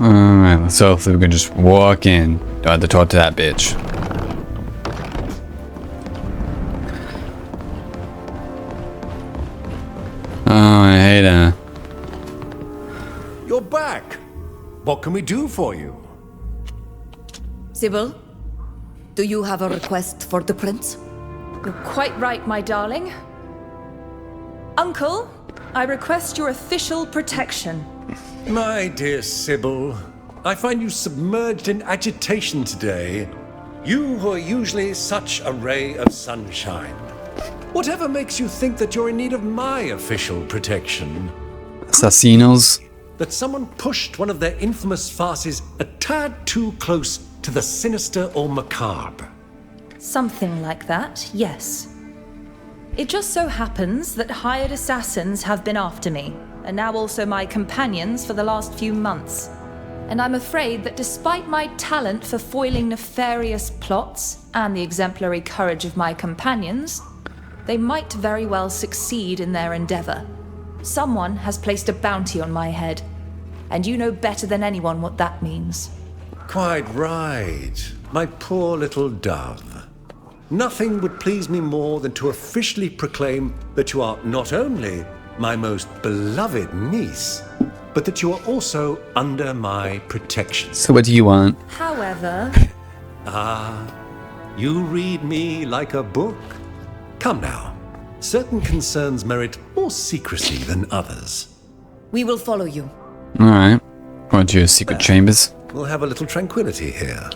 Alright, so hopefully we can just walk in. Don't have to talk to that bitch. Oh, I hate her. You're back. What can we do for you? Sybil, do you have a request for the prince? You're quite right, my darling. Uncle, I request your official protection. My dear Sybil, I find you submerged in agitation today. You who are usually such a ray of sunshine. Whatever makes you think that you're in need of my official protection? Assassinos. That someone pushed one of their infamous farces a tad too close to the sinister or macabre. Something like that, yes. It just so happens that hired assassins have been after me, and now also my companions for the last few months. And I'm afraid that despite my talent for foiling nefarious plots and the exemplary courage of my companions, they might very well succeed in their endeavor. Someone has placed a bounty on my head, and you know better than anyone what that means. Quite right, my poor little dove. Nothing would please me more than to officially proclaim that you are not only my most beloved niece, but that you are also under my protection. So what do you want? However... You read me like a book? Come now, certain concerns merit more secrecy than others. We will follow you. Alright. Going to your secret chambers. We'll have a little tranquility here.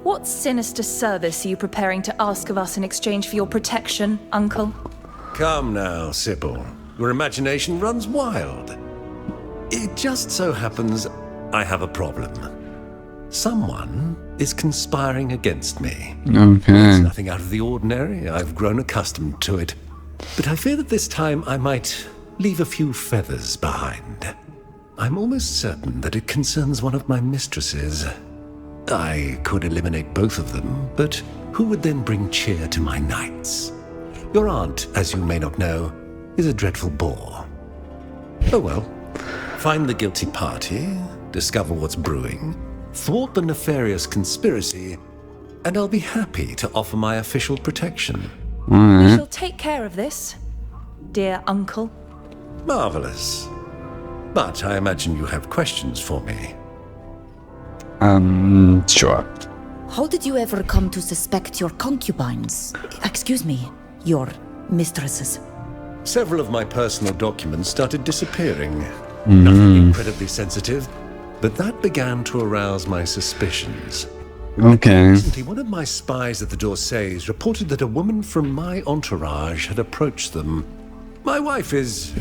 What sinister service are you preparing to ask of us in exchange for your protection, Uncle? Come now, Sybil. Your imagination runs wild. It just so happens I have a problem. Someone is conspiring against me. Okay. It's nothing out of the ordinary. I've grown accustomed to it. But I fear that this time I might leave a few feathers behind. I'm almost certain that it concerns one of my mistresses. I could eliminate both of them, but who would then bring cheer to my nights? Your aunt, as you may not know, is a dreadful bore. Oh well. Find the guilty party, discover what's brewing, thwart the nefarious conspiracy, and I'll be happy to offer my official protection. We shall take care of this, dear Uncle. Marvelous. But I imagine you have questions for me. Sure. How did you ever come to suspect your concubines? Excuse me, your mistresses. Several of my personal documents started disappearing. Nothing incredibly sensitive, but that began to arouse my suspicions. Okay. Recently, one of my spies at the Dorsays reported that a woman from my entourage had approached them. My wife is...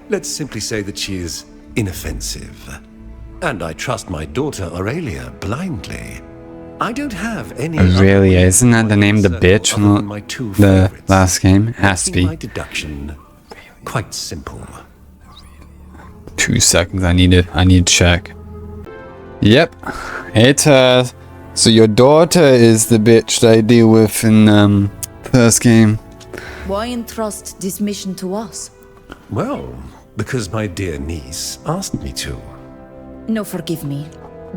let's simply say that she is inoffensive. And I trust my daughter Aurelia blindly. I don't have any... Aurelia, isn't that the name of the bitch other in than my two the favorites. last game? It has to Making be. my deduction quite simple. 2 seconds, I need to check. Yep. It's her. So your daughter is the bitch that I deal with in first game. Why entrust this mission to us? Well, because my dear niece asked me to. No, forgive me.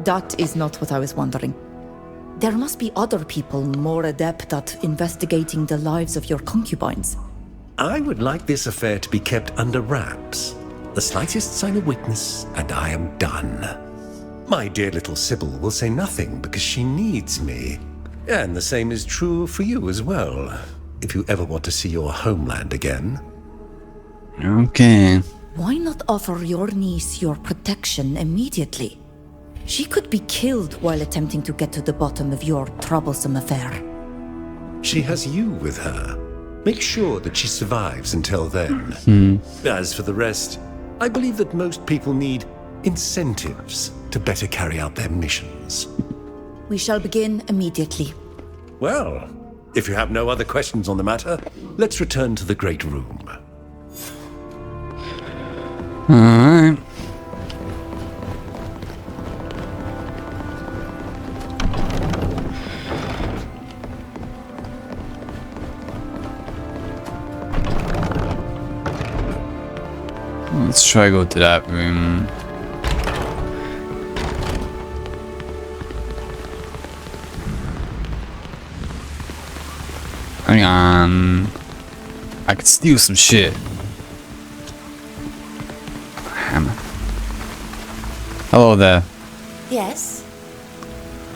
That is not what I was wondering. There must be other people more adept at investigating the lives of your concubines. I would like this affair to be kept under wraps. The slightest sign of weakness, and I am done. My dear little Sybil will say nothing because she needs me. And the same is true for you as well, if you ever want to see your homeland again. Okay. Why not offer your niece your protection immediately? She could be killed while attempting to get to the bottom of your troublesome affair. She has you with her. Make sure that she survives until then. As for the rest, I believe that most people need incentives to better carry out their missions. We shall begin immediately. Well, if you have no other questions on the matter, let's return to the great room. Alright. Let's try to go to that room. Hang on. I could steal some shit. Hammer. Hello there. Yes?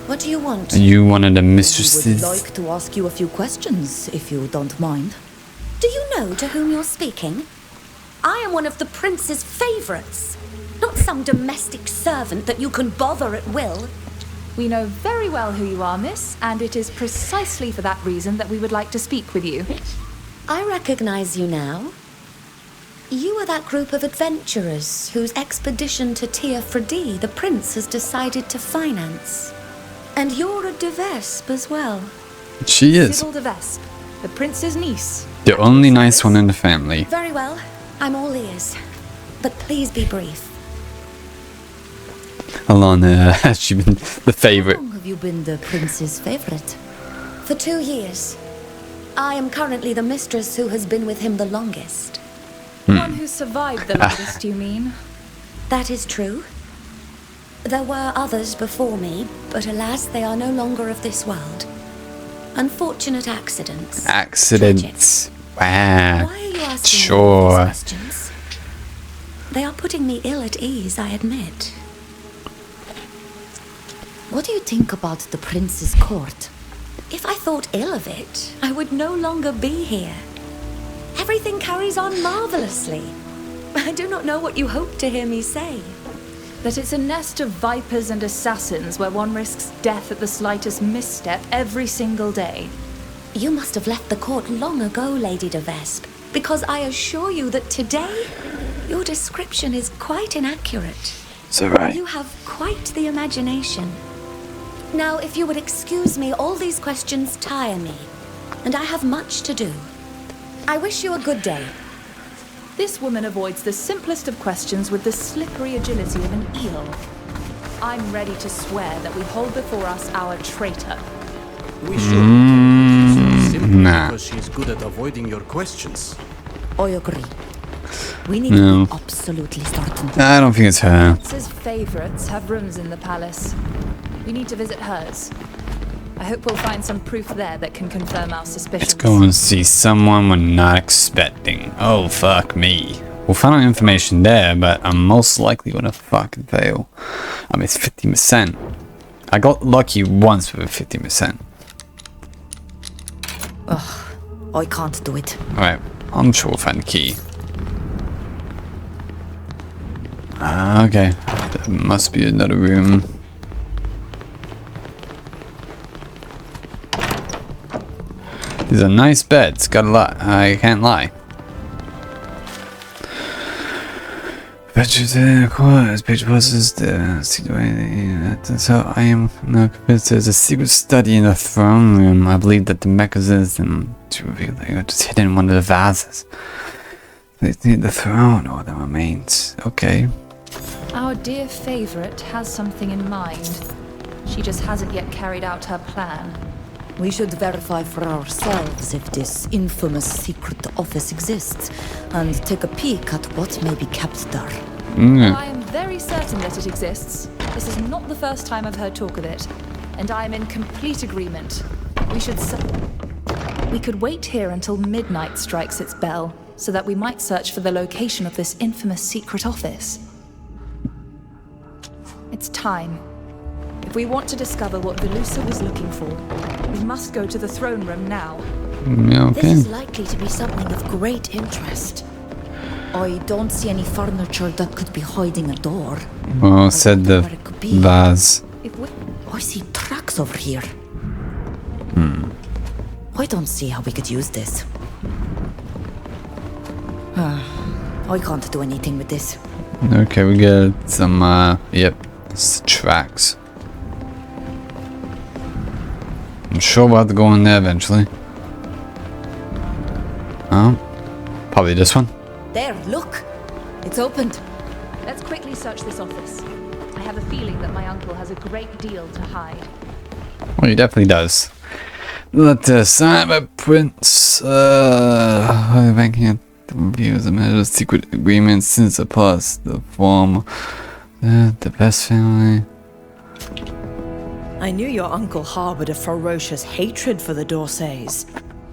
What do you want? You one of the I would mistresses? like to ask you a few questions, if you don't mind. Do you know to whom you're speaking? I am one of the prince's favorites, not some domestic servant that you can bother at will. We know very well who you are, miss, and it is precisely for that reason that we would like to speak with you. I recognize you now. You are that group of adventurers whose expedition to Tia Fredi the prince has decided to finance. And you're a de Vespe as well. She is. Sybil de Vespe, the prince's niece. The only nice one in the family. Very well, I'm all ears. But please be brief. Alana has she been the favorite? How long have you been the prince's favorite? For 2 years. I am currently the mistress who has been with him the longest. One who survived the longest, you mean? That is true. There were others before me, but alas, they are no longer of this world. Unfortunate accidents. Accidents. Wow. Why are you asking me all Sure. these questions? They are putting me ill at ease, I admit. What do you think about the prince's court? If I thought ill of it, I would no longer be here. Everything carries on marvelously. I do not know what you hope to hear me say. That it's a nest of vipers and assassins where one risks death at the slightest misstep every single day. You must have left the court long ago, Lady de Vespe, because I assure you that today, your description is quite inaccurate. It's alright. You have quite the imagination. Now, if you would excuse me, all these questions tire me, and I have much to do. I wish you a good day. This woman avoids the simplest of questions with the slippery agility of an eel. I'm ready to swear that we hold before us our traitor. We should. Simply nah. because she's good at avoiding your questions. I agree. We need No. to be absolutely certain. I don't think it's her. Prince's favorites have rooms in the palace. We need to visit hers. I hope we'll find some proof there that can confirm our suspicions. Let's go and see someone we're not expecting. Oh, fuck me. We'll find out information there, but I'm most likely gonna fucking fail. I mean, it's 50%. I got lucky once with 50%. I can't do it. Alright, I'm sure we'll find the key. Okay, there must be another room. These are nice beds, got a lot, I can't lie. Pictures in quarters, page buses, that's how I am now convinced there's a secret study in the throne room. I believe that the mechanism to reveal they are just hidden in one of the vases. They need the throne or the remains. Okay. Our dear favorite has something in mind. She just hasn't yet carried out her plan. We should verify for ourselves if this infamous secret office exists, and take a peek at what may be kept there. I am very certain that it exists. This is not the first time I've heard talk of it, and I am in complete agreement. We could wait here until midnight strikes its bell, so that we might search for the location of this infamous secret office. It's time. If we want to discover what Velusa was looking for, we must go to the throne room now. Yeah, This okay. is likely to be something of great interest. I don't see any furniture that could be hiding a door. Well, said the Where it could be. vase. If we... I see tracks over here. I don't see how we could use this. I can't do anything with this. Okay, we get some, yep, it's the tracks. I'm sure we'll have to go in there eventually. Oh, probably this one. There, look! It's opened. Let's quickly search this office. I have a feeling that my uncle has a great deal to hide. Well, he definitely does. Let us sign a prince, banking reviews of secret agreements since the past, the form, the best family. I knew your uncle harbored a ferocious hatred for the Dorsays.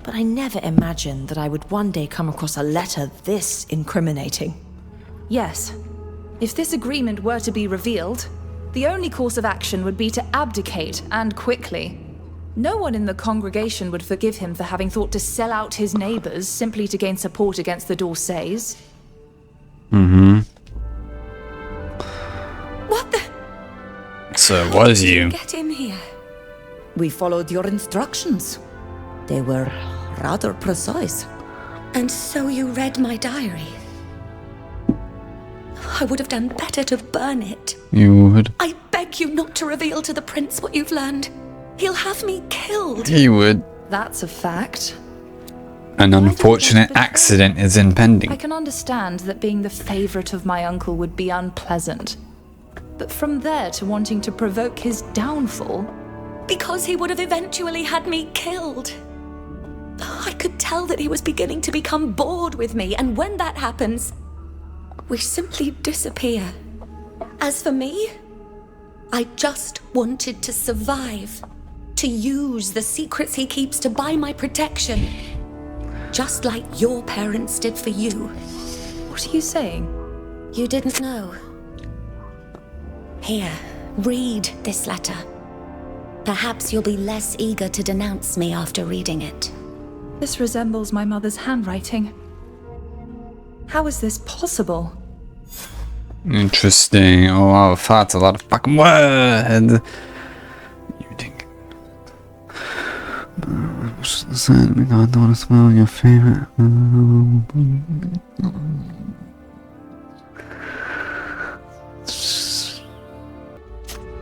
But I never imagined that I would one day come across a letter this incriminating. Yes. If this agreement were to be revealed, the only course of action would be to abdicate, and quickly. No one in the congregation would forgive him for having thought to sell out his neighbors simply to gain support against the Dorsays. What the? So it was you. Get him here. We followed your instructions. They were rather precise. And so you read my diary. I would have done better to burn it. You would. I beg you not to reveal to the prince what you've learned. He'll have me killed. He would. That's a fact. An unfortunate accident is impending. I can understand that being the favorite of my uncle would be unpleasant. But from there to wanting to provoke his downfall... Because he would have eventually had me killed. I could tell that he was beginning to become bored with me, and when that happens, we simply disappear. As for me, I just wanted to survive, to use the secrets he keeps to buy my protection, just like your parents did for you. What are you saying? You didn't know. Here, read this letter. Perhaps you'll be less eager to denounce me after reading it. This resembles my mother's handwriting. How is this possible? Interesting. Oh wow, that's a lot of fucking words. You think? I don't want to smell your favorite.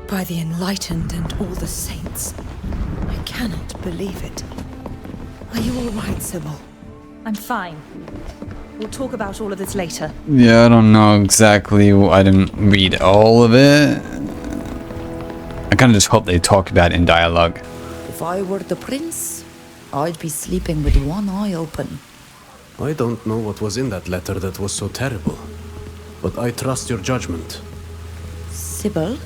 By the enlightened and all the saints, I cannot believe it. Are you all right, Sybil? I'm fine. We'll talk about all of this later. Yeah, I don't know exactly. I didn't read all of it. I kind of just hope they talk about it in dialogue. If I were the prince, I'd be sleeping with one eye open. I don't know what was in that letter that was so terrible, but I trust your judgment. Sybil,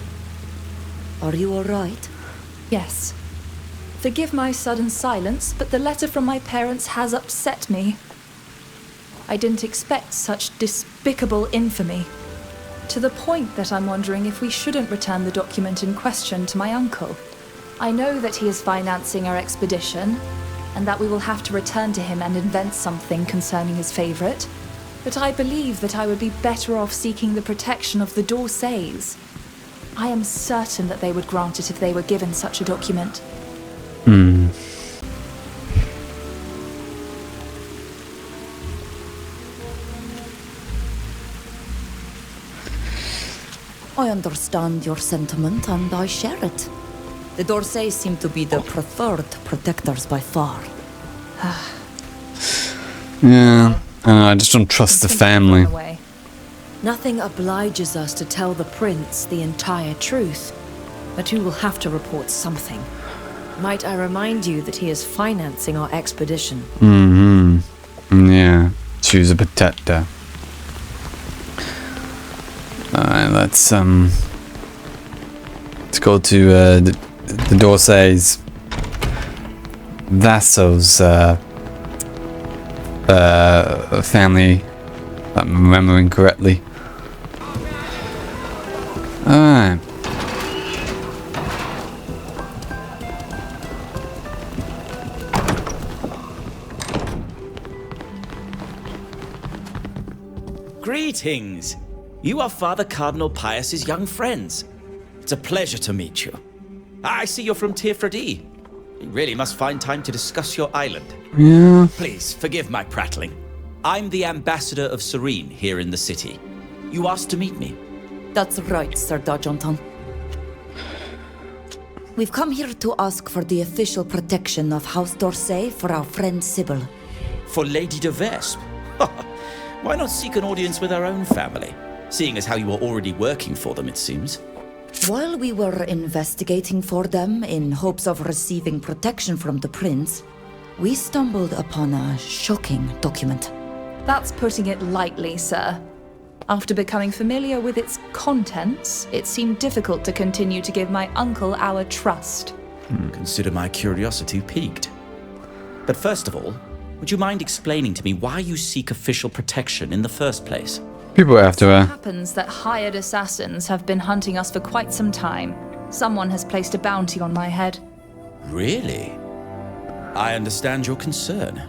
are you all right? Yes. Forgive my sudden silence, but the letter from my parents has upset me. I didn't expect such despicable infamy. To the point that I'm wondering if we shouldn't return the document in question to my uncle. I know that he is financing our expedition, and that we will have to return to him and invent something concerning his favorite. But I believe that I would be better off seeking the protection of the Dorsays. I am certain that they would grant it if they were given such a document. I understand your sentiment and I share it. The Dorsays seem to be the preferred protectors by far. Yeah, I just don't trust the family. Nothing obliges us to tell the prince the entire truth, but you will have to report something. Might I remind you that he is financing our expedition? Yeah, choose a protector. Alright, let's go to the Dorsays vassals family, if I'm remembering correctly. Alright. Greetings! You are Father Cardinal Pius's young friends. It's a pleasure to meet you. I see you're from Tearfredi. You really must find time to discuss your island. Yeah. Please, forgive my prattling. I'm the ambassador of Serene here in the city. You asked to meet me. That's right, Sir Dargenton. We've come here to ask for the official protection of House Dorsay for our friend Sybil. For Lady de Vespe? Why not seek an audience with our own family? Seeing as how you are already working for them, it seems. While we were investigating for them in hopes of receiving protection from the prince, we stumbled upon a shocking document. That's putting it lightly, sir. After becoming familiar with its contents, it seemed difficult to continue to give my uncle our trust. Consider my curiosity piqued. But first of all, would you mind explaining to me why you seek official protection in the first place? People after It her. happens that hired assassins have been hunting us for quite some time. Someone has placed a bounty on my head. Really? I understand your concern.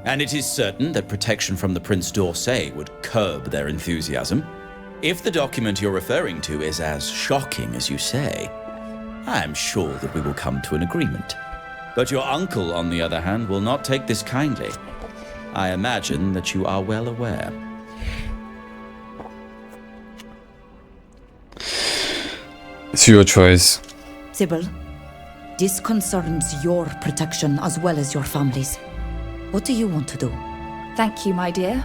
And it is certain that protection from the Prince d'Orsay would curb their enthusiasm. If the document you're referring to is as shocking as you say, I am sure that we will come to an agreement. But your uncle, on the other hand, will not take this kindly. I imagine that you are well aware. It's your choice. Sybil, this concerns your protection as well as your family's. What do you want to do? Thank you, my dear.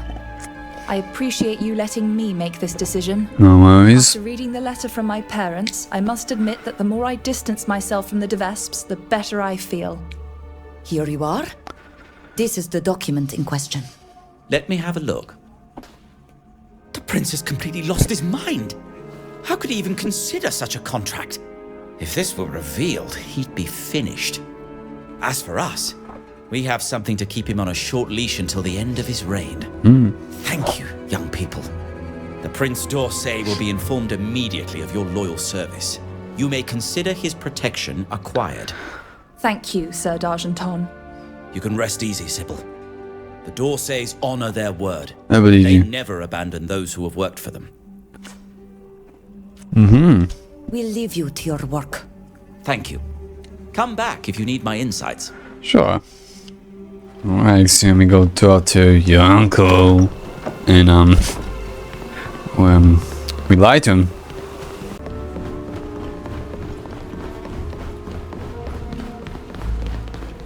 I appreciate you letting me make this decision. No worries. After reading the letter from my parents, I must admit that the more I distance myself from the de Vesps, the better I feel. Here you are. This is the document in question. Let me have a look. The prince has completely lost his mind. How could he even consider such a contract? If this were revealed, he'd be finished. As for us, we have something to keep him on a short leash until the end of his reign. Thank you, young people. The Prince d'Orsay will be informed immediately of your loyal service. You may consider his protection acquired. Thank you, Sir d'Argenton. You can rest easy, Sybil. The d'Orsays honor their word. I believe They you. never abandon those who have worked for them. We'll leave you to your work. Thank you. Come back if you need my insights. Sure. Alright, so we go talk to your uncle. And, we lied to him.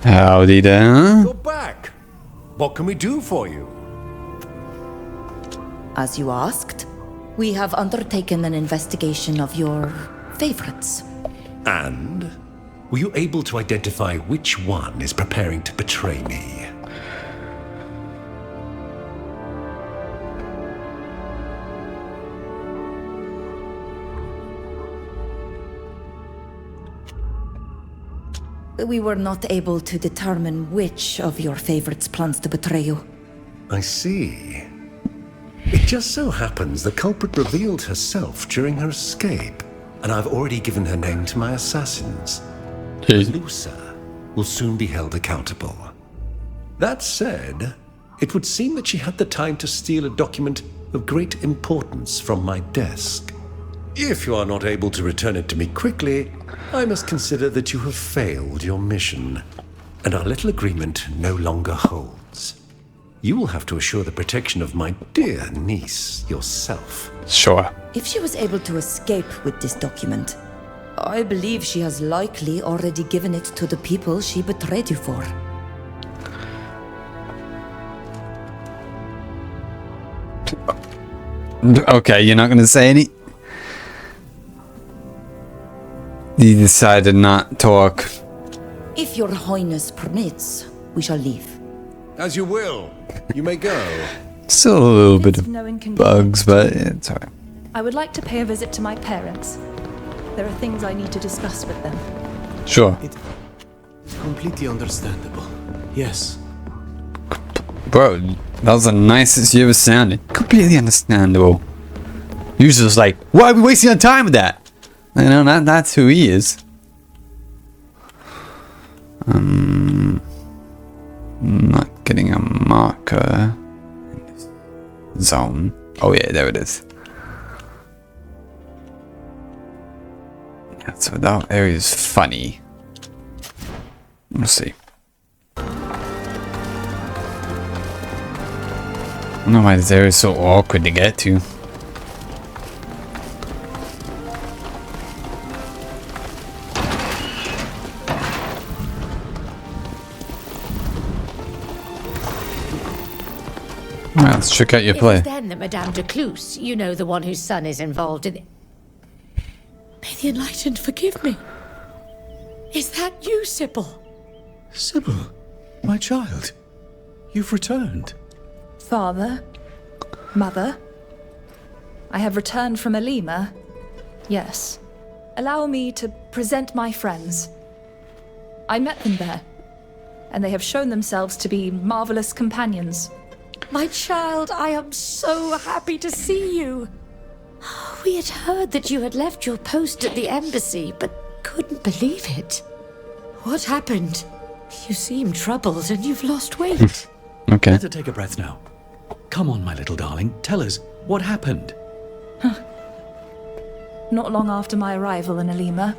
Howdy there. You're back. What can we do for you? As you asked, we have undertaken an investigation of your favorites. And were you able to identify which one is preparing to betray me? We were not able to determine which of your favorites plans to betray you. I see. It just so happens the culprit revealed herself during her escape, and I've already given her name to my assassins. Lusa will soon be held accountable. That said, it would seem that she had the time to steal a document of great importance from my desk. If you are not able to return it to me quickly, I must consider that you have failed your mission, and our little agreement no longer holds. You will have to assure the protection of my dear niece yourself. Sure. If she was able to escape with this document, I believe she has likely already given it to the people she betrayed you for. Okay, you're not gonna say any? You decided not to talk. If your highness permits, we shall leave. As you will. You may go. Still a little bit of No inconvenience. bugs, but it's alright. I would like to pay a visit to my parents. There are things I need to discuss with them. Sure. It's completely understandable. Yes. Bro, that was the nicest you ever sounded. Completely understandable. Usually it's like, why are we wasting our time with that? You know, that's who he is. Not getting a marker in this zone. Oh yeah, there it is. Yeah, so that area is funny. Let's see. I don't know why this area is so awkward to get to. Well, let's check out your It play. was then that Madame de Cluse, you know, the one whose son is involved in it. May the Enlightened forgive me. Is that you, Sybil? Sybil, my child, you've returned. Father? Mother? I have returned from Alima. Yes. Allow me to present my friends. I met them there. and they have shown themselves to be marvelous companions. My child, I am so happy to see you. We had heard that you had left your post at the embassy, but couldn't believe it. What happened? You seem troubled and you've lost weight. Okay. Better take a breath now. Come on, my little darling. Tell us, what happened? Not long after my arrival in Alima,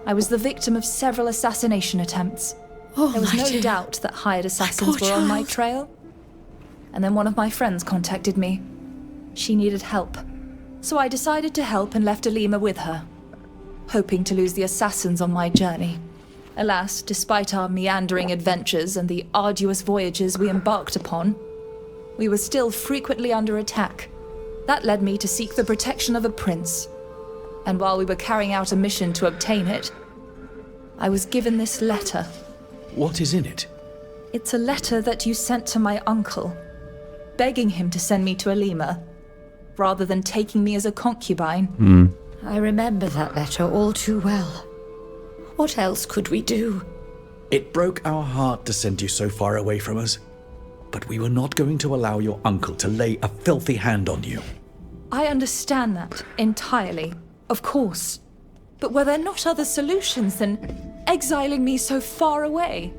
I was the victim of several assassination attempts. There was no doubt that hired assassins were on my trail. And then one of my friends contacted me. She needed help. So I decided to help and left Alima with her, hoping to lose the assassins on my journey. Alas, despite our meandering adventures and the arduous voyages we embarked upon, we were still frequently under attack. That led me to seek the protection of a prince. And while we were carrying out a mission to obtain it, I was given this letter. What is in it? It's a letter that you sent to my uncle, begging him to send me to Alima, rather than taking me as a concubine. I remember that letter all too well. What else could we do? It broke our heart to send you so far away from us. But we were not going to allow your uncle to lay a filthy hand on you. I understand that entirely, of course. But were there not other solutions than exiling me so far away?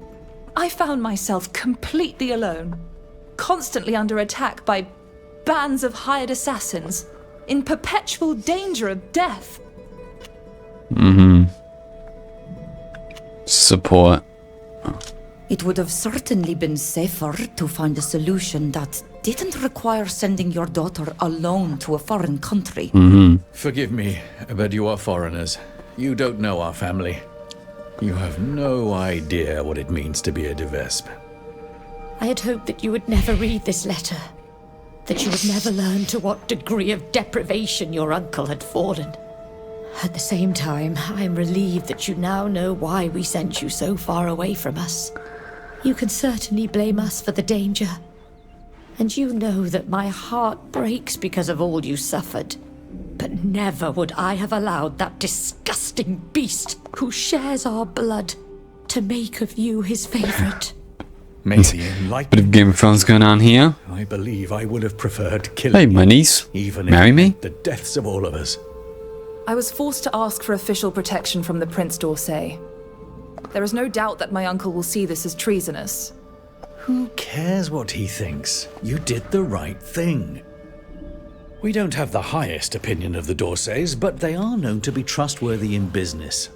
I found myself completely alone, constantly under attack by bands of hired assassins, in perpetual danger of death. Support. It would have certainly been safer to find a solution that didn't require sending your daughter alone to a foreign country. Forgive me, but you are foreigners. You don't know our family. You have no idea what it means to be a Devesp. I had hoped that you would never read this letter, that you would never learn to what degree of deprivation your uncle had fallen. At the same time, I am relieved that you now know why we sent you so far away from us. You can certainly blame us for the danger. And you know that my heart breaks because of all you suffered. But never would I have allowed that disgusting beast who shares our blood to make of you his favorite. Maybe in like Bit of Game of Thrones going on here. I believe I would have preferred killing Hey, my you, niece. even if Marry it me? meant the deaths of all of us. I was forced to ask for official protection from the Prince d'Orsay. There is no doubt that my uncle will see this as treasonous. Who cares what he thinks? You did the right thing. We don't have the highest opinion of the d'Orsays, but they are known to be trustworthy in business.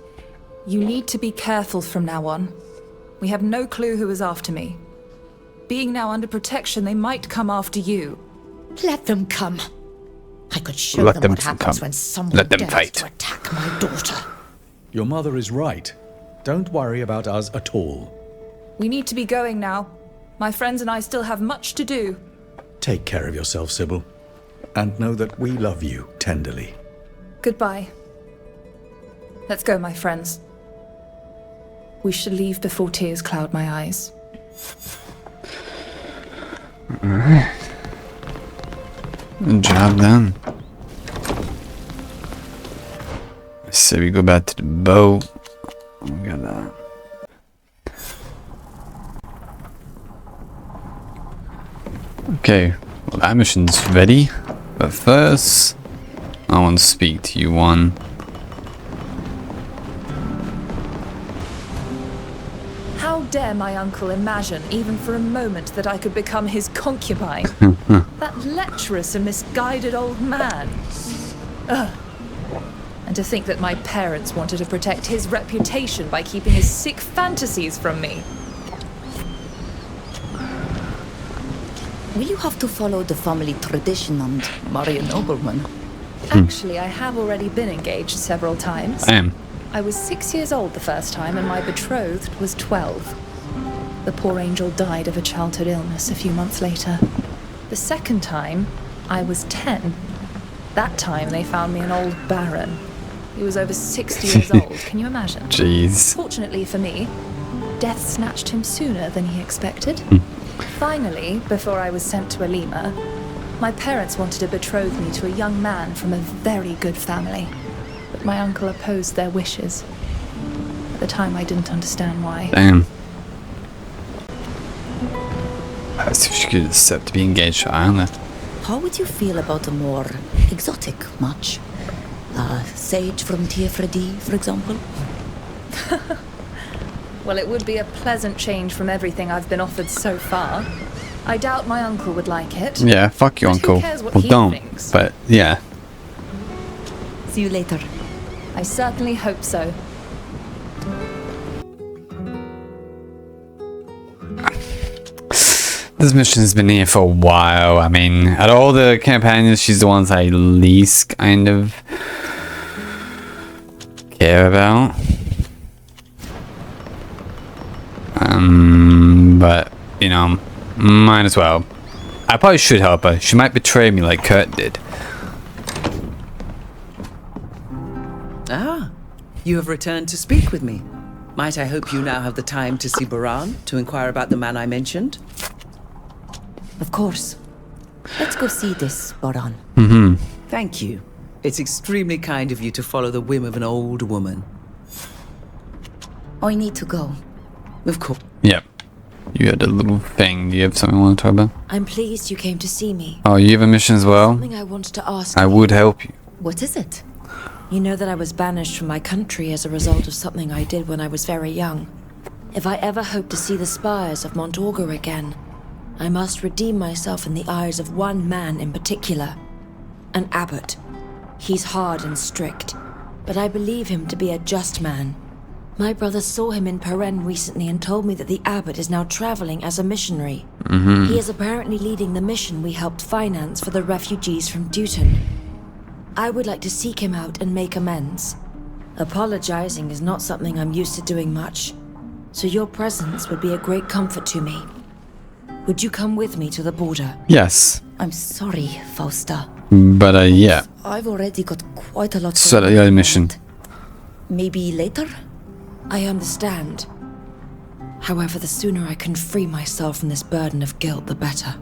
You need to be careful from now on. We have no clue who is after me. Being now under protection, they might come after you. Let them come. I could show Let them them what happens come. when someone Let them dares fight. to attack my daughter. Your mother is right. Don't worry about us at all. We need to be going now. My friends and I still have much to do. Take care of yourself, Sybil. And know that we love you tenderly. Goodbye. Let's go, my friends. We should leave before tears cloud my eyes. Alright. Good job done. So we go back to the boat. We got that. Okay, well that mission's ready. But first, I want to speak to you one. How dare my uncle imagine, even for a moment, that I could become his concubine? That lecherous and misguided old man. Ugh. And to think that my parents wanted to protect his reputation by keeping his sick fantasies from me. Will you have to follow the family tradition and marry a nobleman? Actually, I have already been engaged several times. I am. I was 6 years old the first time, and my betrothed was 12. The poor angel died of a childhood illness a few months later. The second time, I was 10. That time, they found me an old baron. He was over 60 years old, can you imagine? Jeez. Fortunately for me, death snatched him sooner than he expected. Finally, before I was sent to Alima, my parents wanted to betroth me to a young man from a very good family. But my uncle opposed their wishes. At the time, I didn't understand why. Damn. As if she could accept to be engaged to Anna. How would you feel about a more exotic match? A sage from Tia Freddy, for example? Well, it would be a pleasant change from everything I've been offered so far. I doubt my uncle would like it. Yeah, fuck your But who uncle. cares what Well, he don't. thinks? But yeah. See you later. I certainly hope so. This mission's been here for a while. I mean, out of all the companions, she's the ones I least kind of care about. But, you know, might as well. I probably should help her. She might betray me like Kurt did. Ah, you have returned to speak with me. Might I hope you now have the time to see Baran to inquire about the man I mentioned? Of course. Let's go see this, Baran. Thank you. It's extremely kind of you to follow the whim of an old woman. I need to go. Of course. Yep. You had a little thing. Do you have something you want to talk about? I'm pleased you came to see me. Oh, you have a mission as well? Something I wanted to ask I you. would help you. What is it? You know that I was banished from my country as a result of something I did when I was very young. If I ever hope to see the spires of Mont Augur again, I must redeem myself in the eyes of one man in particular. An abbot. He's hard and strict, but I believe him to be a just man. My brother saw him in Peren recently and told me that the abbot is now traveling as a missionary. He is apparently leading the mission we helped finance for the refugees from Duton. I would like to seek him out and make amends. Apologizing is not something I'm used to doing much, so your presence would be a great comfort to me. Would you come with me to the border? Yes. I'm sorry, Fausta. But, yeah. I've already got quite a lot So, going your on at the mission. moment. Maybe later? I understand. However, the sooner I can free myself from this burden of guilt, the better.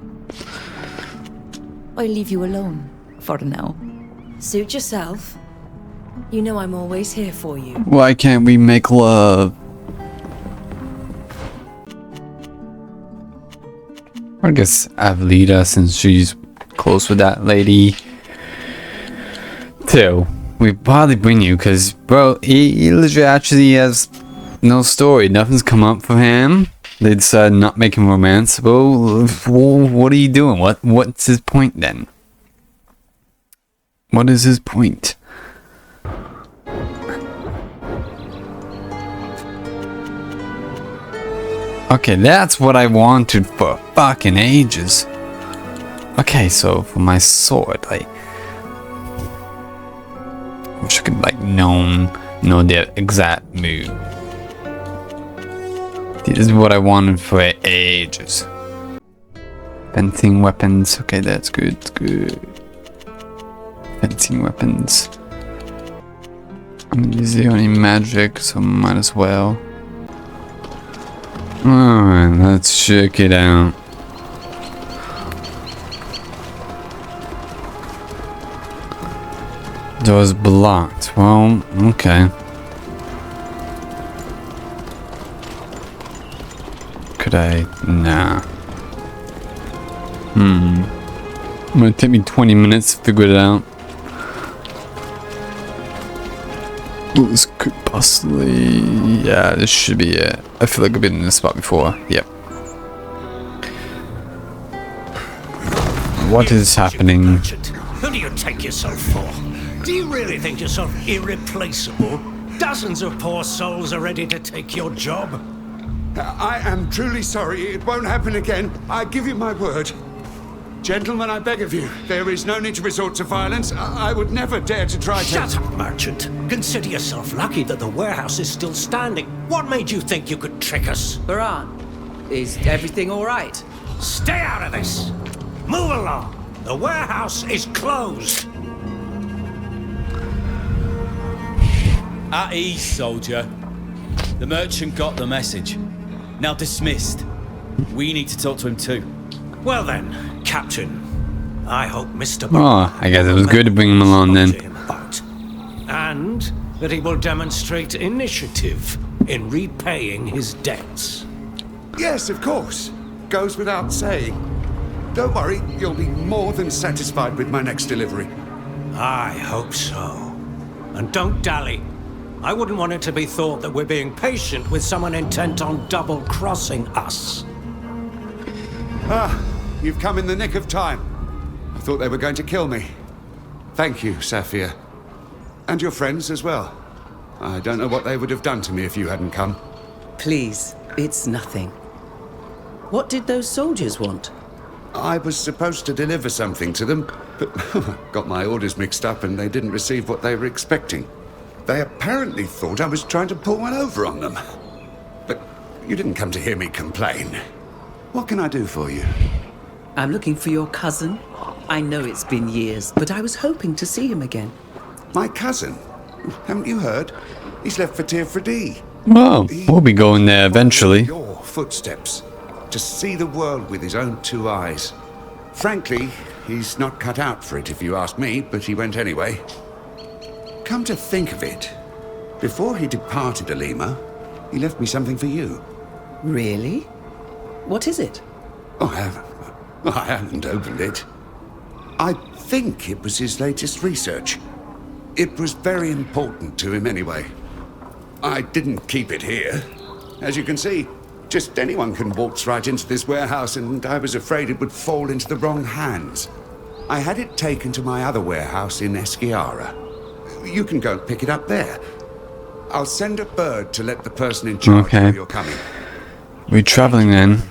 I'll leave you alone for now. Suit yourself. You know I'm always here for you. Why can't we make love? I guess Avelita, since she's close with that lady. Too. We probably bring you, because, bro, he legit actually has no story. Nothing's come up for him. They decided not make him romanceable. What are you doing? What's his point then? What is his point? Okay, that's what I wanted for fucking ages. Okay, so for my sword, like, I wish I could like know the exact move. This is what I wanted for ages. Fencing weapons. Okay, that's good. That's good. Fencing weapons. I mean, this is the only magic, so might as well. Alright, let's check it out. Door's blocked. Well, okay. Could I? Nah. It might take me 20 minutes to figure it out. This could possibly... Yeah, this should be it. I feel like I've been in this spot before. Yep. What is happening? Who do you take yourself for? Do you really think yourself irreplaceable? Dozens of poor souls are ready to take your job. I am truly sorry. It won't happen again. I give you my word. Gentlemen, I beg of you, there is no need to resort to violence. I would never dare to try to... Shut up, merchant. Consider yourself lucky that the warehouse is still standing. What made you think you could trick us? Baran, is everything all right? Stay out of this. Move along. The warehouse is closed. At ease, soldier. The merchant got the message. Now dismissed. We need to talk to him too. Well then, Captain, I hope Mr. Oh, I guess it was good to bring him along then. And that he will demonstrate initiative in repaying his debts. Yes, of course. goes without saying. Don't worry, you'll be more than satisfied with my next delivery. I hope so. And don't dally. I wouldn't want it to be thought that we're being patient with someone intent on double-crossing us. Ah, you've come in the nick of time. I thought they were going to kill me. Thank you, Saphir. And your friends as well. I don't know what they would have done to me if you hadn't come. Please, it's nothing. What did those soldiers want? I was supposed to deliver something to them, but got my orders mixed up and they didn't receive what they were expecting. They apparently thought I was trying to pull one over on them. But you didn't come to hear me complain. What can I do for you? I'm looking for your cousin. I know it's been years, but I was hoping to see him again. My cousin? Haven't you heard? He's left for Teer Fradee. Well, we'll be going there eventually. Your footsteps. To see the world with his own two eyes. Frankly, he's not cut out for it if you ask me, but he went anyway. Come to think of it, before he departed Alima, he left me something for you. Really? What is it? Oh, I haven't opened it. I think it was his latest research. It was very important to him anyway. I didn't keep it here. As you can see, just anyone can waltz right into this warehouse, and I was afraid it would fall into the wrong hands. I had it taken to my other warehouse in Esquiara. You can go and pick it up there. I'll send a bird to let the person in charge know you're coming. We're traveling then.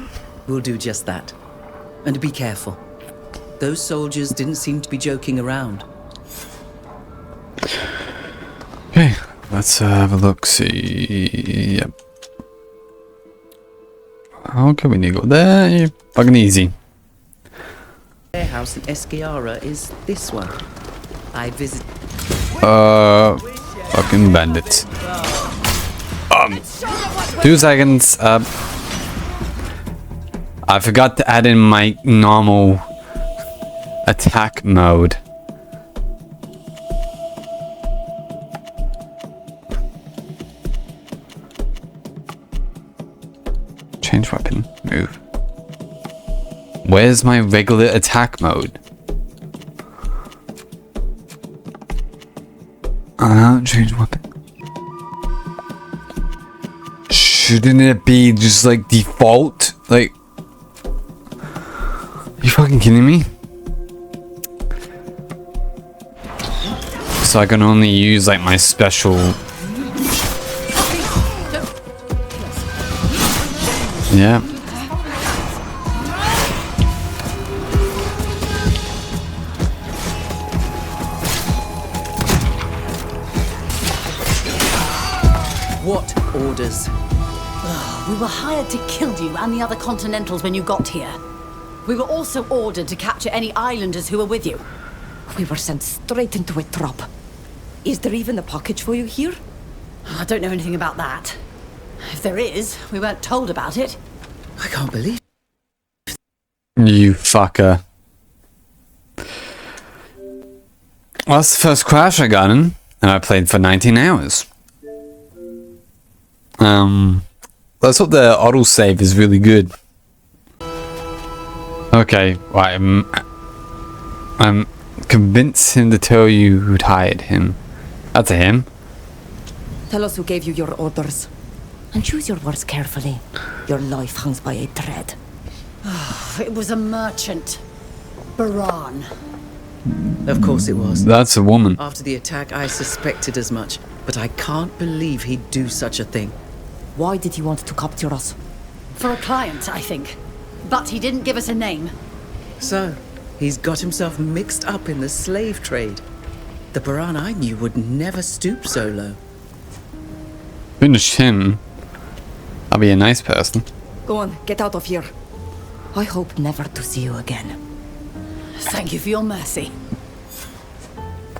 We'll do just that. And be careful. Those soldiers didn't seem to be joking around. Okay, let's have a look. See. Yep. Okay, we need to go there. Fucking easy. Warehouse in Esquiara is this one. I visited. Fucking bandits. 2 seconds. I forgot to add in my normal attack mode. Change weapon. Move. Where's my regular attack mode? Change weapon. Shouldn't it be just like default? Like, you fucking kidding me? So I can only use like my special. Yeah. What orders? We were hired to kill you and the other Continentals when you got here. We were also ordered to capture any islanders who were with you. We were sent straight into a trap. Is there even a package for you here? I don't know anything about that. If there is, we weren't told about it. I can't believe. You fucker. Well, that's the first crash I got in, and I played for 19 hours. Let's hope the autosave is really good. Okay, right, I'm convinced him to tell you who'd hired him. That's a him. Tell us who gave you your orders. And choose your words carefully. Your life hangs by a thread. It was a merchant. Baran. Of course it was. That's a woman. After the attack, I suspected as much, but I can't believe he'd do such a thing. Why did he want to capture us? For a client, I think. But he didn't give us a name. So, he's got himself mixed up in the slave trade. The Baran I knew would never stoop so low. Finish him. I'll be a nice person. Go on, get out of here. I hope never to see you again. Thank you for your mercy.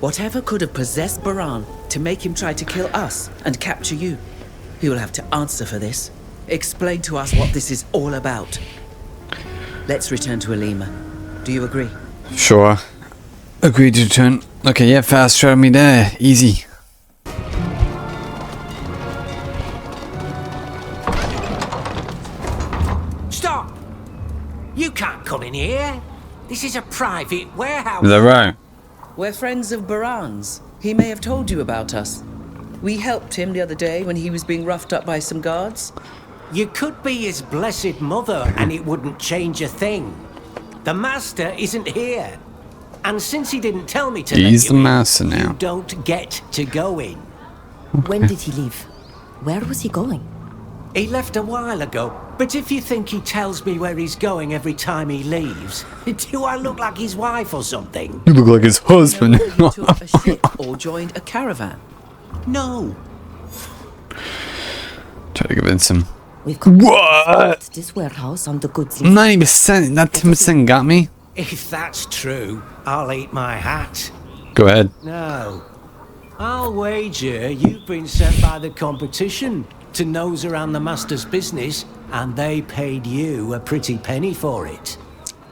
Whatever could have possessed Baran to make him try to kill us and capture you, he will have to answer for this. Explain to us what this is all about. Let's return to Alima. Do you agree? Sure. Agreed to return. Okay, yeah, fast travel me there. Easy. Stop! You can't come in here. This is a private warehouse. Is that right? We're friends of Baran's. He may have told you about us. We helped him the other day when he was being roughed up by some guards. You could be his blessed mother and it wouldn't change a thing. The master isn't here. And since he didn't tell me to He's the let you master in, now. you don't get to go in. When did he leave? Where was he going? He left a while ago, but if you think he tells me where he's going every time he leaves, do I look like his wife or something? You look like his husband. You took a ship or joined a caravan? No. Try to convince him. We've come What? to this warehouse on the goods list. 90%. That 10% got me. If that's true, I'll eat my hat. Go ahead. No. I'll wager you've been sent by the competition to nose around the master's business, and they paid you a pretty penny for it.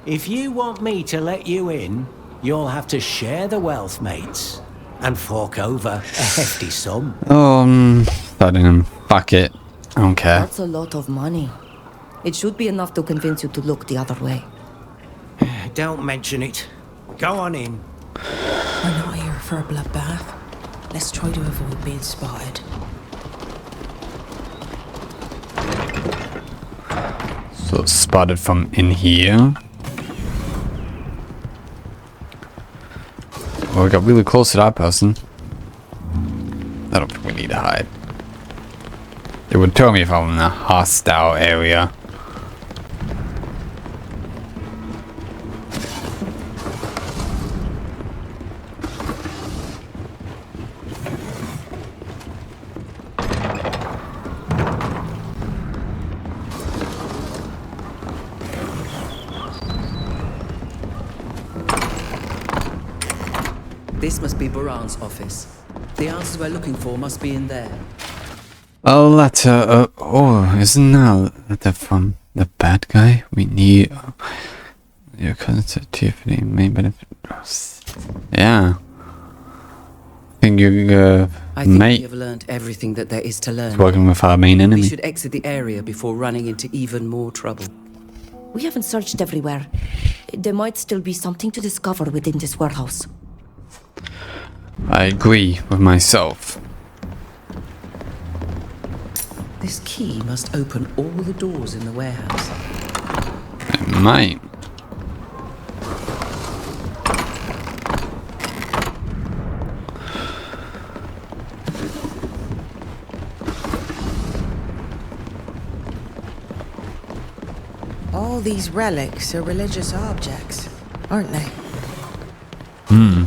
If you want me to let you in, you'll have to share the wealth, mates, and fork over a hefty sum. Letting him. Fuck it. I don't care. That's a lot of money. It should be enough to convince you to look the other way. Don't mention it. Go on in. We're not here for a bloodbath. Let's try to avoid being spotted. So spotted from in here. Oh, we got really close to that person. I don't think we need to hide. It would tell me if I'm in a hostile area. This must be Baran's office. The answers we're looking for must be in there. A letter. Isn't that a letter from the bad guy? We need your cousin to Tiffany main benefit. Yeah. I think your I think mate we have learned everything that there is to learn. is working with our main enemy. We should exit the area before running into even more trouble. We haven't searched everywhere. There might still be something to discover within this warehouse. I agree with myself. This key must open all the doors in the warehouse. It might. All these relics are religious objects, aren't they?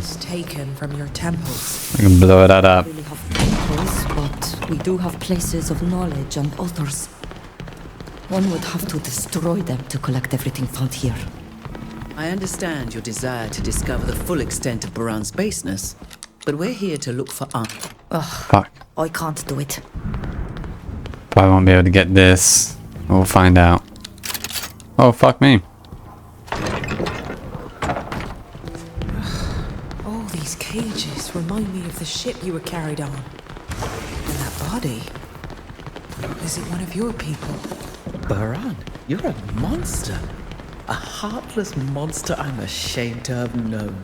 It's taken from your temples. I can blow that up. We really have temples, but we do have places of knowledge and others. One would have to destroy them to collect everything found here. I understand your desire to discover the full extent of Baran's baseness, but we're here to look for Fuck. I can't do it. Probably won't be able to get this. We'll find out. Oh, fuck me. All these cages remind me of the ship you were carried on. And that body. Is it one of your people? Baran, you're a monster. A heartless monster I'm ashamed to have known.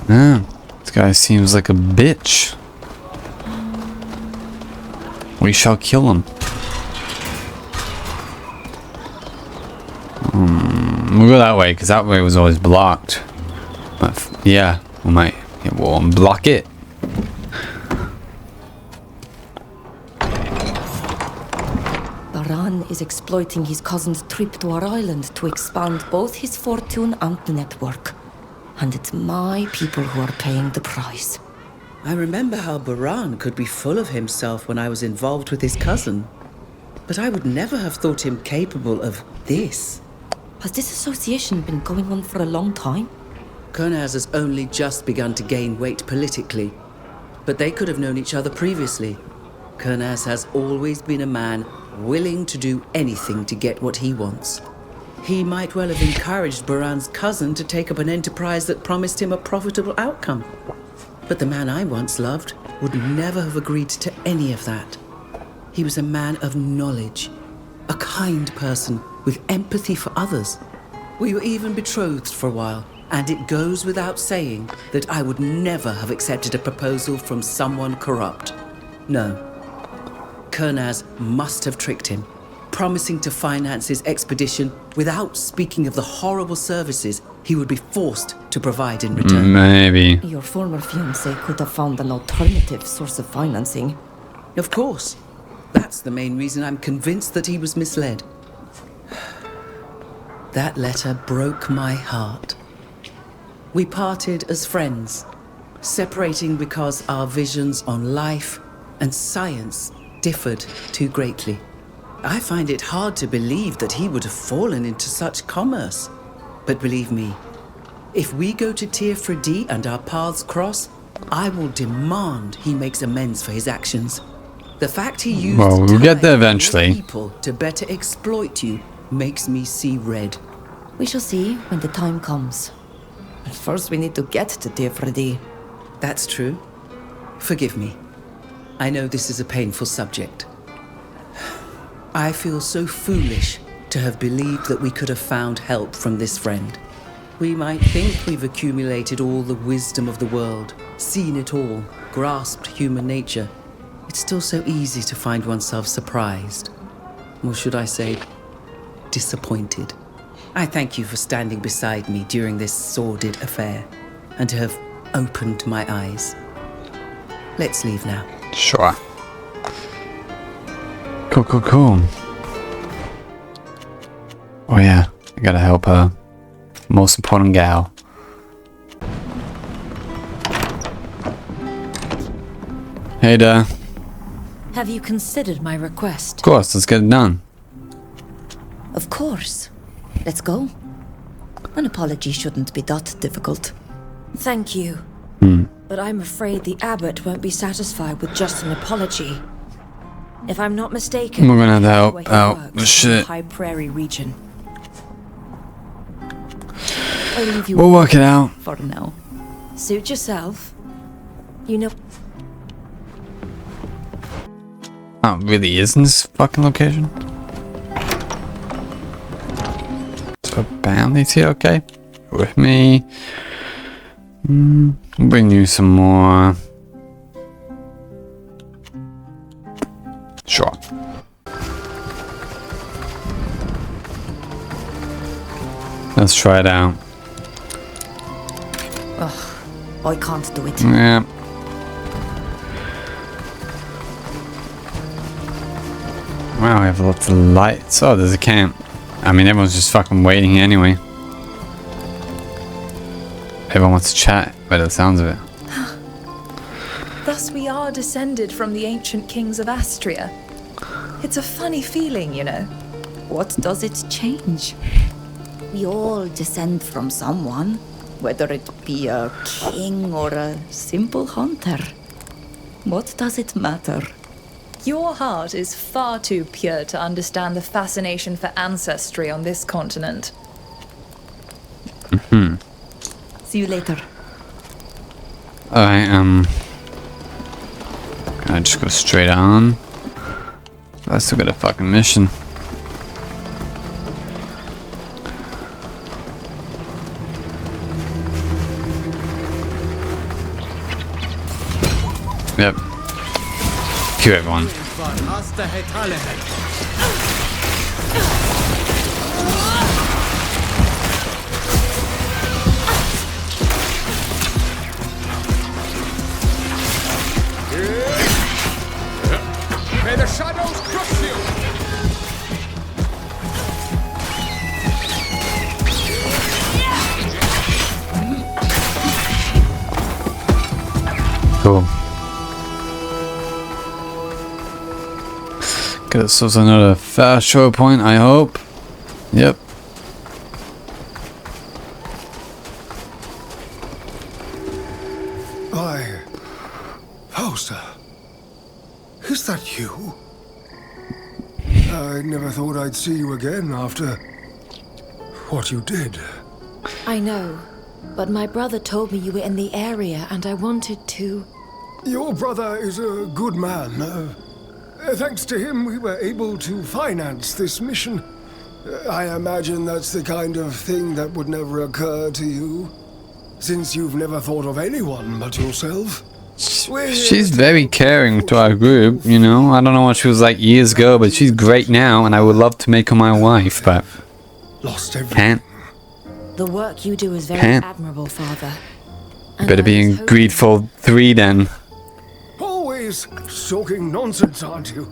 Yeah, this guy seems like a bitch. We shall kill him. We'll go that way, because that way was always blocked. But yeah, we might. Yeah, we'll unblock it. Baran is exploiting his cousin's trip to our island to expand both his fortune and the network. And it's my people who are paying the price. I remember how Baran could be full of himself when I was involved with his cousin. But I would never have thought him capable of this. Has this association been going on for a long time? Kurnaz has only just begun to gain weight politically, but they could have known each other previously. Kurnaz has always been a man willing to do anything to get what he wants. He might well have encouraged Baran's cousin to take up an enterprise that promised him a profitable outcome. But the man I once loved would never have agreed to any of that. He was a man of knowledge, a kind person with empathy for others. We were even betrothed for a while, and it goes without saying that I would never have accepted a proposal from someone corrupt. No. Kernaz must have tricked him, promising to finance his expedition without speaking of the horrible services he would be forced to provide in return. Maybe. Your former fiancé could have found an alternative source of financing. Of course. That's the main reason I'm convinced that he was misled. That letter broke my heart. We parted as friends, separating because our visions on life and science differed too greatly. I find it hard to believe that he would have fallen into such commerce. But believe me, if we go to Teer Fradee and our paths cross, I will demand he makes amends for his actions. The fact he used we'll get there eventually. People to better exploit you makes me see red. We shall see when the time comes. But first we need to get to Teer Fradee. That's true. Forgive me. I know this is a painful subject. I feel so foolish to have believed that we could have found help from this friend. We might think we've accumulated all the wisdom of the world, seen it all, grasped human nature. It's still so easy to find oneself surprised. Or should I say, disappointed. I thank you for standing beside me during this sordid affair, and to have opened my eyes. Let's leave now. Sure. Cool. Oh yeah, I gotta help her. Most important gal. Hey there. Have you considered my request? Of course, let's get it done. Of course. Let's go. An apology shouldn't be that difficult. Thank you. But I'm afraid the abbot won't be satisfied with just an apology. If I'm not mistaken, we're gonna have to help where he out works the in shit. the High Prairie region. I'll leave you We'll work it out. for now. Suit yourself. You know. Oh, really isn't this fucking location? So bounties here, okay. With me. I'll bring you some more. Sure. Let's try it out. Ugh, I can't do it. Yeah. Wow, we have lots of lights. Oh, there's a camp. I mean, everyone's just fucking waiting here anyway. Everyone wants to chat by the sounds of it. Thus we are descended from the ancient kings of Astria. It's a funny feeling, you know. What does it change? We all descend from someone, whether it be a king or a simple hunter. What does it matter? Your heart is far too pure to understand the fascination for ancestry on this continent. See you later. Alright, can I just go straight on? I still got a fucking mission. Yep. Cue everyone. May the shadows crush you! Cool. Get us another fast show point, I hope. Yep. Fausta, is that you? I never thought I'd see you again after what you did. I know, but my brother told me you were in the area and I wanted to... Your brother is a good man. Thanks to him, we were able to finance this mission. I imagine that's the kind of thing that would never occur to you, since you've never thought of anyone but yourself. She's very caring to our group, you know. I don't know what she was like years ago, but she's great now, and I would love to make her my wife, but can't. The work you do is very admirable, Father. Better be in GreedFall 3 then. Always talking nonsense, aren't you?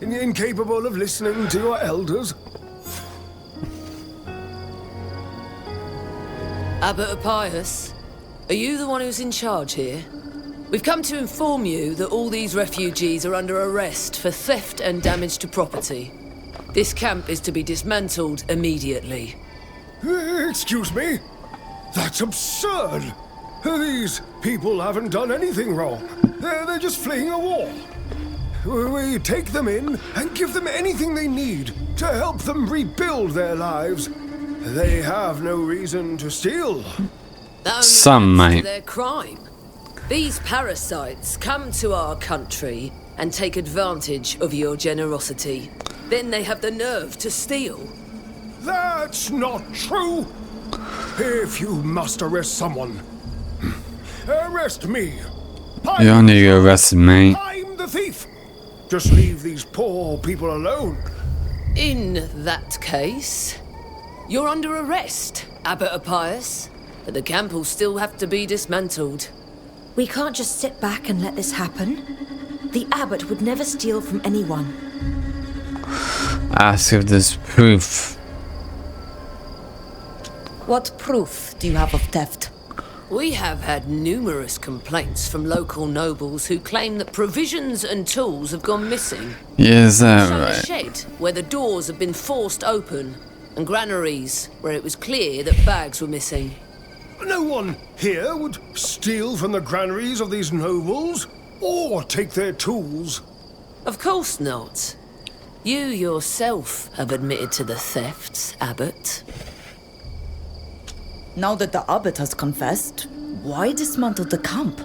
Incapable of listening to your elders. Abbot Appius, are you the one who's in charge here? We've come to inform you that all these refugees are under arrest for theft and damage to property. This camp is to be dismantled immediately. Excuse me? That's absurd! These people haven't done anything wrong. They're just fleeing a war. We take them in and give them anything they need to help them rebuild their lives. They have no reason to steal. Some might. Their crime. These parasites come to our country and take advantage of your generosity. Then they have the nerve to steal. That's not true. If you must arrest someone, arrest me. You don't need to get arrested, mate. I'm the thief. Just leave these poor people alone. In that case, you're under arrest, Abbot Appius. But the camp will still have to be dismantled. We can't just sit back and let this happen. The abbot would never steal from anyone. Ask if there's proof. What proof do you have of theft? We have had numerous complaints from local nobles who claim that provisions and tools have gone missing. Yeah, is that A right? shed where the doors have been forced open, and granaries where it was clear that bags were missing. No one here would steal from the granaries of these nobles, or take their tools. Of course not. You yourself have admitted to the thefts, Abbot. Now that the abbot has confessed, why dismantle the camp?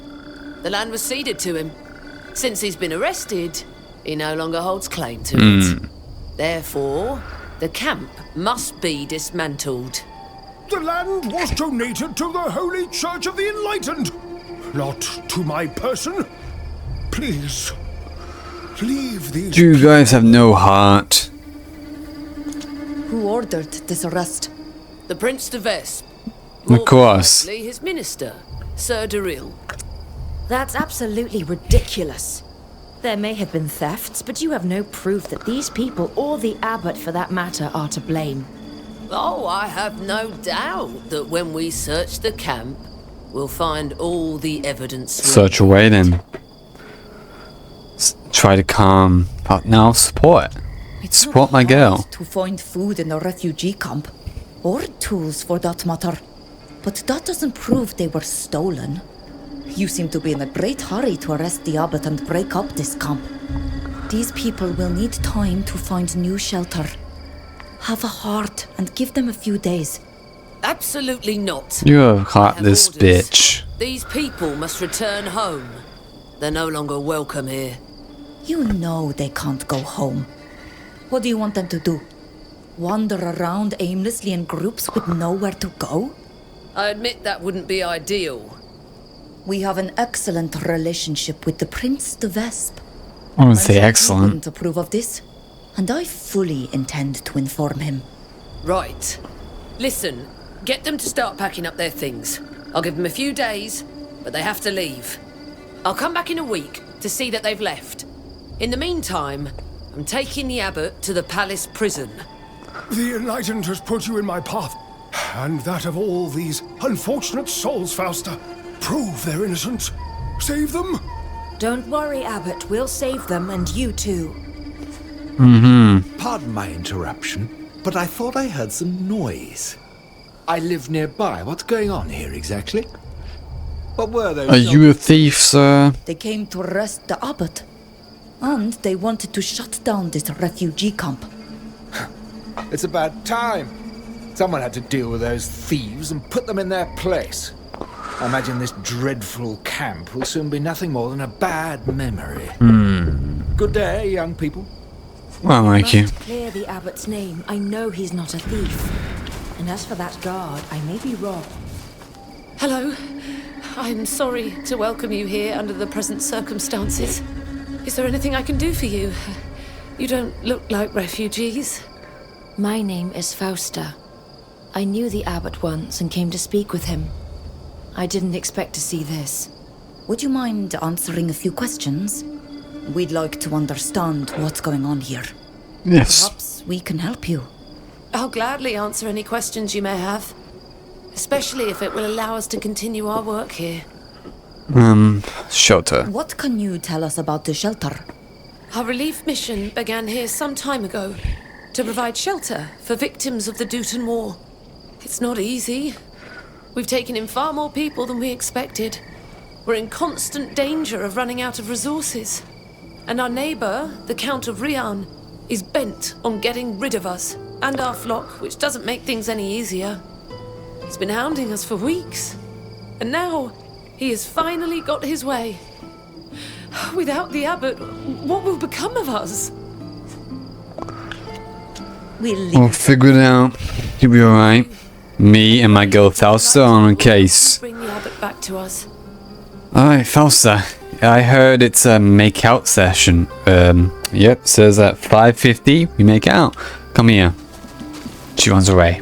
The land was ceded to him. Since he's been arrested, he no longer holds claim to it. Therefore, the camp must be dismantled. The land was donated to the Holy Church of the Enlightened, not to my person. Please, leave these. You guys have no heart. Who ordered this arrest? The Prince de Vesp. Of course. His minister, Sir Daryl. That's absolutely ridiculous. There may have been thefts, but you have no proof that these people, or the abbot for that matter, are to blame. Oh, I have no doubt that when we search the camp, we'll find all the evidence. Search away then. Try to calm. Now support. Support my girl. To find food in a refugee camp, or tools for that matter. But that doesn't prove they were stolen. You seem to be in a great hurry to arrest the abbot and break up this camp. These people will need time to find new shelter. Have a heart and give them a few days. Absolutely not. You have heartless bitch. These people must return home. They're no longer welcome here. You know they can't go home. What do you want them to do? Wander around aimlessly in groups with nowhere to go? I admit that wouldn't be ideal. We have an excellent relationship with the Prince de Vesp. I wouldn't say He excellent. wouldn't approve of this, and I fully intend to inform him. Right. Listen, get them to start packing up their things. I'll give them a few days, but they have to leave. I'll come back in a week to see that they've left. In the meantime, I'm taking the abbot to the palace prison. The Enlightened has put you in my path, and that of all these unfortunate souls, Fausta. Prove their innocence. Save them. Don't worry, Abbot. We'll save them, and you too. Pardon my interruption, but I thought I heard some noise. I live nearby. What's going on here exactly? What were those? Are you a thief, sir? They came to arrest the abbot, and they wanted to shut down this refugee camp. It's about time. Someone had to deal with those thieves and put them in their place. I imagine this dreadful camp will soon be nothing more than a bad memory. Good day, young people. Well, thank you. Must clear the abbot's name. I know he's not a thief. And as for that guard, I may be wrong. Hello. I'm sorry to welcome you here under the present circumstances. Is there anything I can do for you? You don't look like refugees. My name is Fausta. I knew the abbot once and came to speak with him. I didn't expect to see this. Would you mind answering a few questions? We'd like to understand what's going on here. Yes. Perhaps we can help you. I'll gladly answer any questions you may have. Especially if it will allow us to continue our work here. Shelter. What can you tell us about the shelter? Our relief mission began here some time ago to provide shelter for victims of the Dutan War. It's not easy. We've taken in far more people than we expected. We're in constant danger of running out of resources. And our neighbor, the Count of Rian, is bent on getting rid of us and our flock, which doesn't make things any easier. He's been hounding us for weeks. And now he has finally got his way. Without the abbot, what will become of us? We'll figure it out. You'll be alright. Me and my girl Fausta on a case. Bring the abbot back to us. Alright, Fausta. I heard it's a make-out session. Yep, says at 5:50 we make out. Come here. She runs away.